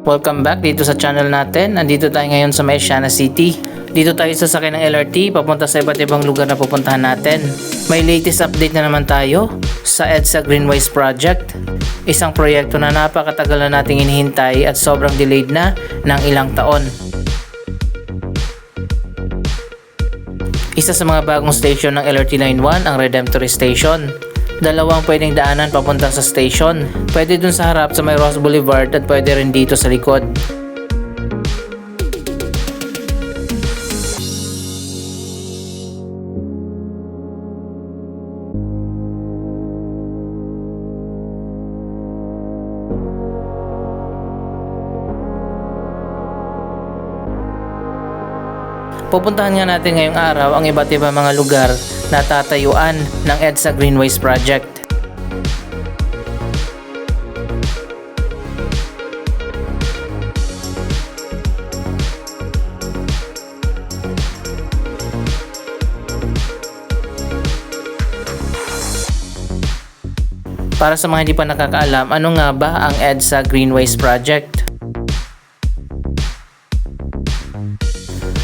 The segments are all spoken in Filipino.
Welcome back dito sa channel natin. Nandito tayo ngayon sa Asiana City. Dito tayo sasakay ng LRT papunta sa iba't ibang lugar na pupuntahan natin. May latest update na naman tayo sa EDSA Greenways Project. Isang proyekto na napakatagal na nating hinihintay at sobrang delayed na ng ilang taon. Isa sa mga bagong station ng LRT Line 1 ang Redemptory Station. Dalawang pwedeng daanan papunta sa station. Pwede dun sa harap sa may Ross Boulevard at pwede rin dito sa likod. Pupuntahan nga natin ngayong araw ang iba't ibang mga lugar na tatayuan ng EDSA Greenways Project. Para sa mga hindi pa nakakaalam, ano nga ba ang EDSA Greenways Project?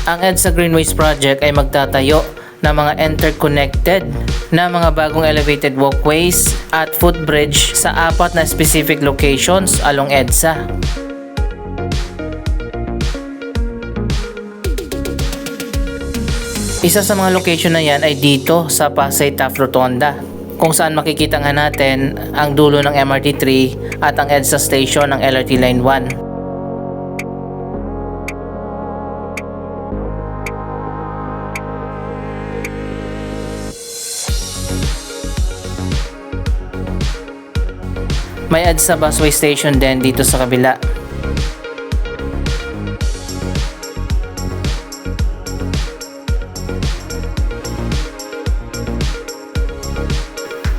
Ang EDSA Greenways Project ay magtatayo ng mga interconnected na mga bagong elevated walkways at footbridge sa 4 na specific locations along EDSA. Isa sa mga location na yan ay dito sa Pasay Taft Rotonda, kung saan makikita nga natin ang dulo ng MRT 3 at ang EDSA station ng LRT Line 1. May EDSA busway station din dito sa kabila.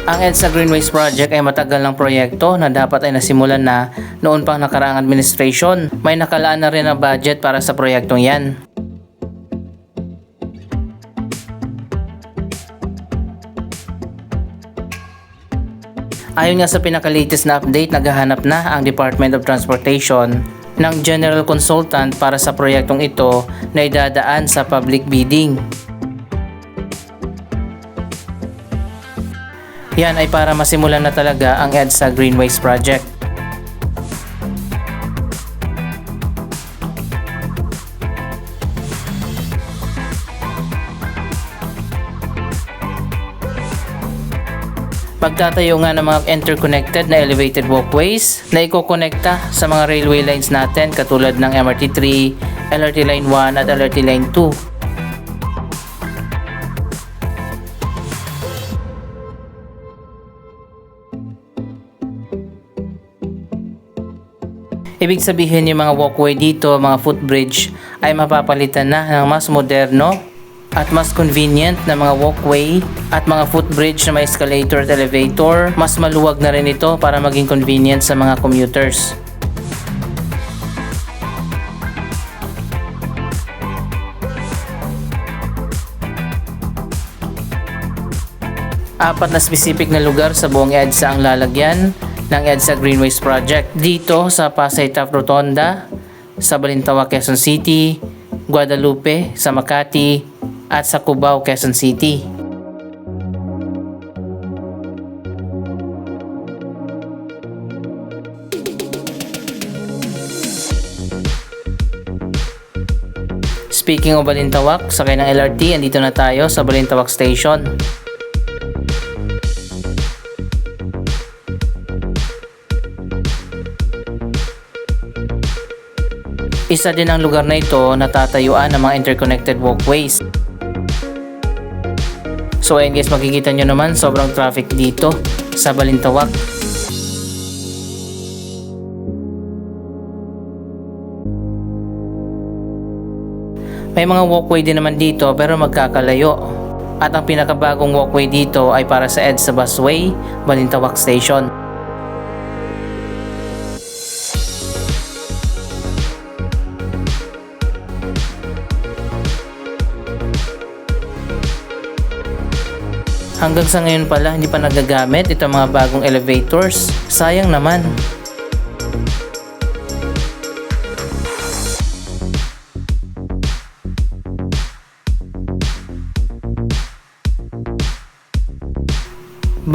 Ang EDSA Greenways Project ay matagal ng proyekto na dapat ay nasimulan na noon pang nakaraang administration. May nakalaan na rin na budget para sa proyektong yan. Ayon nga sa pinaka-latest na update, naghahanap na ang Department of Transportation ng General Consultant para sa proyektong ito na idadaan sa public bidding. Yan ay para masimulan na talaga ang EDSA Greenways Project. Pagtatayo nga ng mga interconnected na elevated walkways na ikokonekta sa mga railway lines natin katulad ng MRT 3, LRT Line 1 at LRT Line 2. Ibig sabihin yung mga walkway dito, mga footbridge ay mapapalitan na ng mas moderno at mas convenient na mga walkway at mga footbridge na may escalator at elevator. Mas maluwag na rin ito para maging convenient sa mga commuters. Apat na specific na lugar sa buong EDSA ang lalagyan ng EDSA Greenways Project. Dito sa Pasay Taft Rotonda, sa Balintawak, Quezon City, Guadalupe, sa Makati, at sa Cubao, Quezon City. Speaking of Balintawak, sakay ng LRT, andito na tayo sa Balintawak Station. Isa din ang lugar na ito na tatayuan ng mga interconnected walkways. So ayun guys, makikita nyo naman sobrang traffic dito sa Balintawak. May mga walkway din naman dito pero magkakalayo. At ang pinakabagong walkway dito ay para sa EDSA Busway, Balintawak Station. Hanggang sa ngayon pala hindi pa nagagamit itong mga bagong elevators. Sayang naman.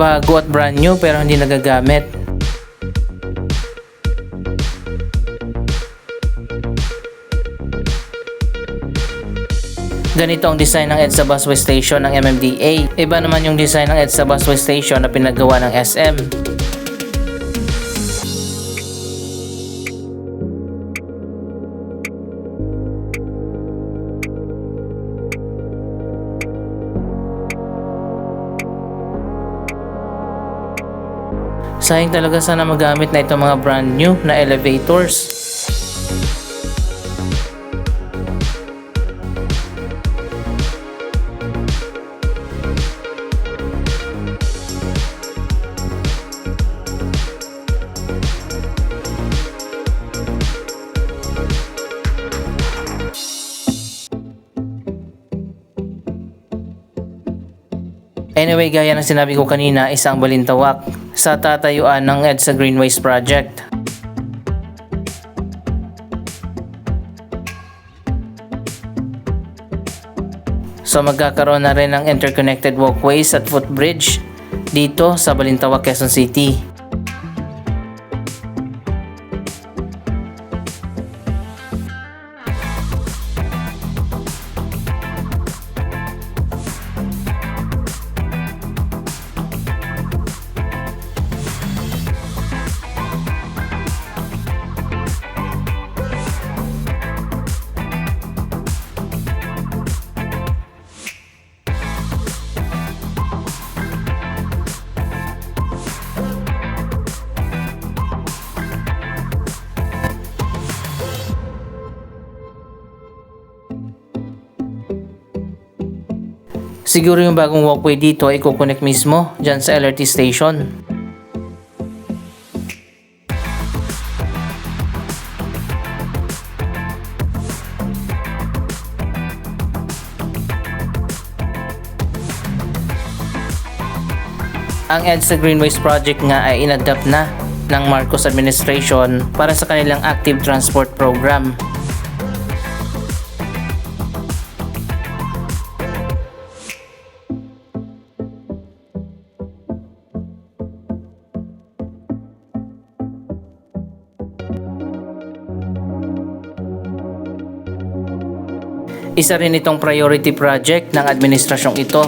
Bago at brand new pero hindi nagagamit. Ganito ang design ng EDSA Busway Station ng MMDA. Iba naman yung design ng EDSA Busway Station na pinagawa ng SM. Sayang talaga sana magamit na itong mga brand new na elevators. Anyway, gaya ng sinabi ko kanina, isang balintawak sa tatayuan ng EDSA Greenways Project. So magkakaroon na rin ng interconnected walkways at footbridge dito sa Balintawak, Quezon City. Siguro yung bagong walkway dito ay kukonek mismo dyan sa LRT station. Ang EDSA Greenways Project nga ay inadapt na ng Marcos Administration para sa kanilang Active Transport Program. Isa rin itong priority project ng administrasyong ito.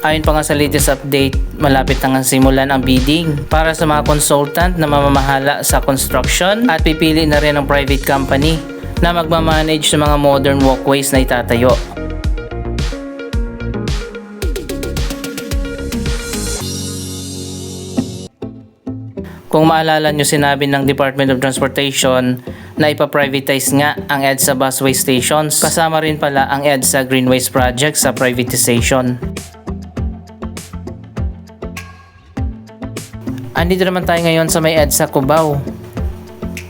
Ayon pa nga sa latest update, malapit na nga simulan ang bidding para sa mga consultant na mamamahala sa construction at pipili na rin ng private company na magmamanage sa mga modern walkways na itatayo. Kung maalala nyo, sinabi ng Department of Transportation na ipaprivatize nga ang EDSA busway stations. Kasama rin pala ang EDSA Greenways Project sa privatization. Andito naman tayo ngayon sa may EDSA Cubao.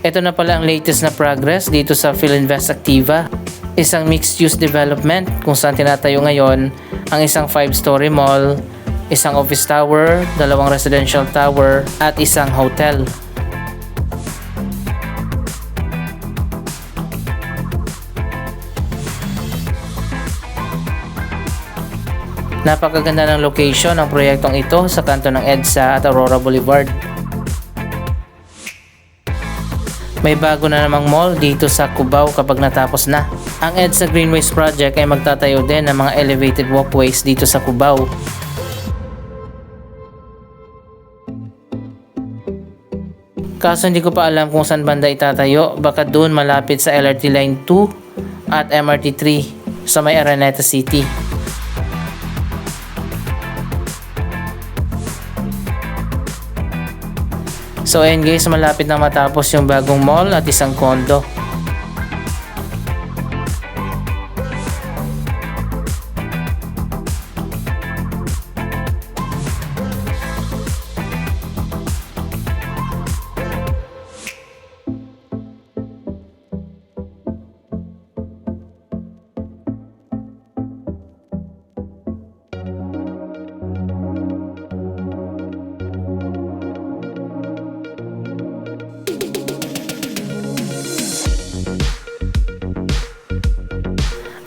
Ito na pala ang latest na progress dito sa PhilInvest Activa. Isang mixed-use development kung saan tinatayo ngayon ang isang 5-story mall, isang office tower, 2 residential tower, at isang hotel. Napakaganda ng location ng proyektong ito sa kanto ng EDSA at Aurora Boulevard. May bago na namang mall dito sa Cubao kapag natapos na. Ang EDSA Greenways Project ay magtatayo din ng mga elevated walkways dito sa Cubao. Kaso hindi ko pa alam kung saan banda itatayo, baka doon malapit sa LRT Line 2 at MRT 3 sa may Araneta City. So ayun guys, malapit na matapos yung bagong mall at isang condo.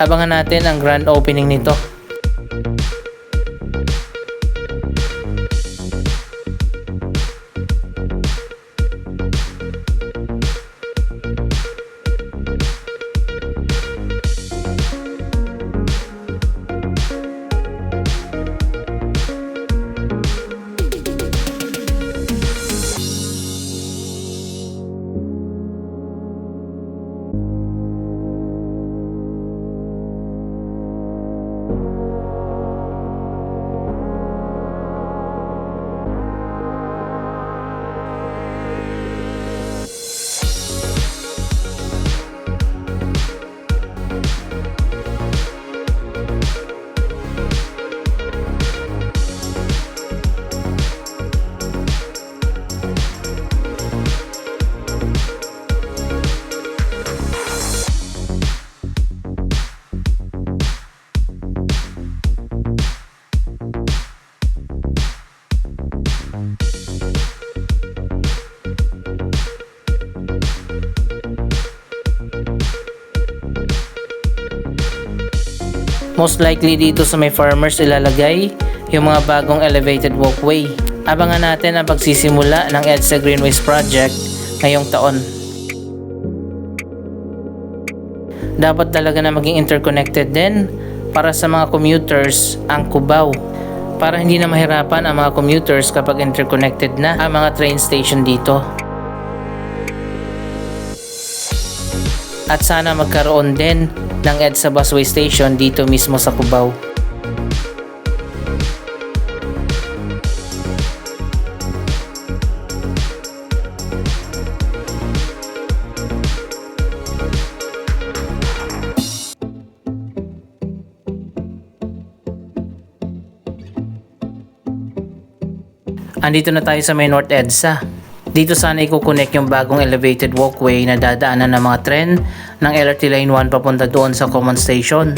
Abangan natin ang grand opening nito. Most likely dito sa may farmers ilalagay yung mga bagong elevated walkway. Abangan natin ang pagsisimula ng EDSA Greenways Project ngayong taon. Dapat talaga na maging interconnected din para sa mga commuters ang Cubao, para hindi na mahirapan ang mga commuters kapag interconnected na ang mga train station dito. At sana magkaroon din ng EDSA busway station dito mismo sa Cubao. Andito na tayo sa may North EDSA. Dito sana i-connect yung bagong elevated walkway na dadaanan ng mga tren ng LRT Line 1 papunta doon sa Common Station.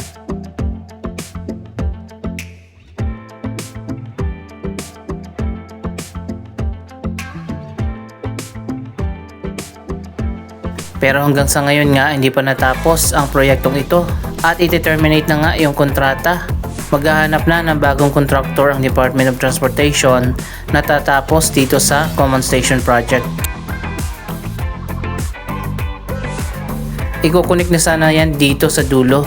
Pero hanggang sa ngayon nga hindi pa natapos ang proyektong ito at iti-terminate na nga yung kontrata. Maghahanap na ng bagong contractor ang Department of Transportation na tatapos dito sa Common Station Project. Iko-connect na sana yan dito sa dulo.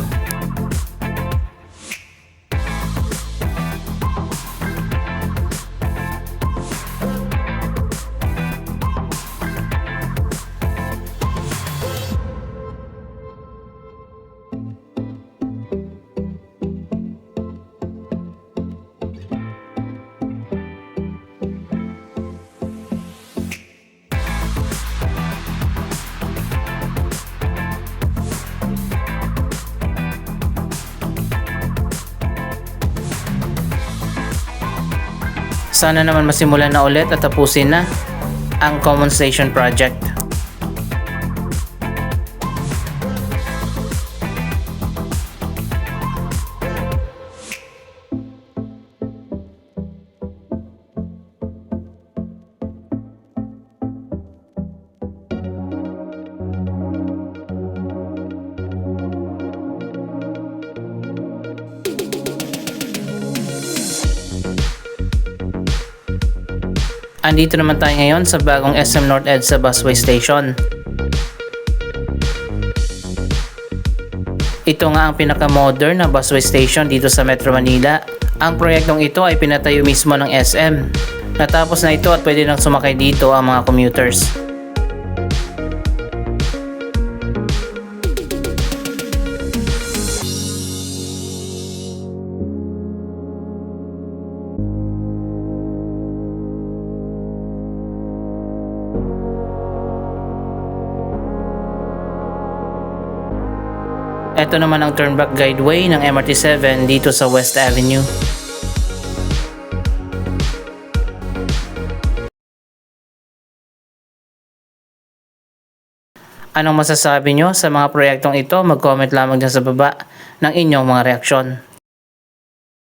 Sana naman masimulan na ulit at tapusin na ang Common Station Project. Andito naman tayo ngayon sa bagong SM North EDSA Busway Station. Ito nga ang pinaka-modern na busway station dito sa Metro Manila. Ang proyektong ito ay pinatayo mismo ng SM. Natapos na ito at pwede nang sumakay dito ang mga commuters. Ito naman ang turnback guideway ng MRT7 dito sa West Avenue. Anong masasabi nyo sa mga proyektong ito? Mag-comment lamang dyan sa baba ng inyong mga reaksyon.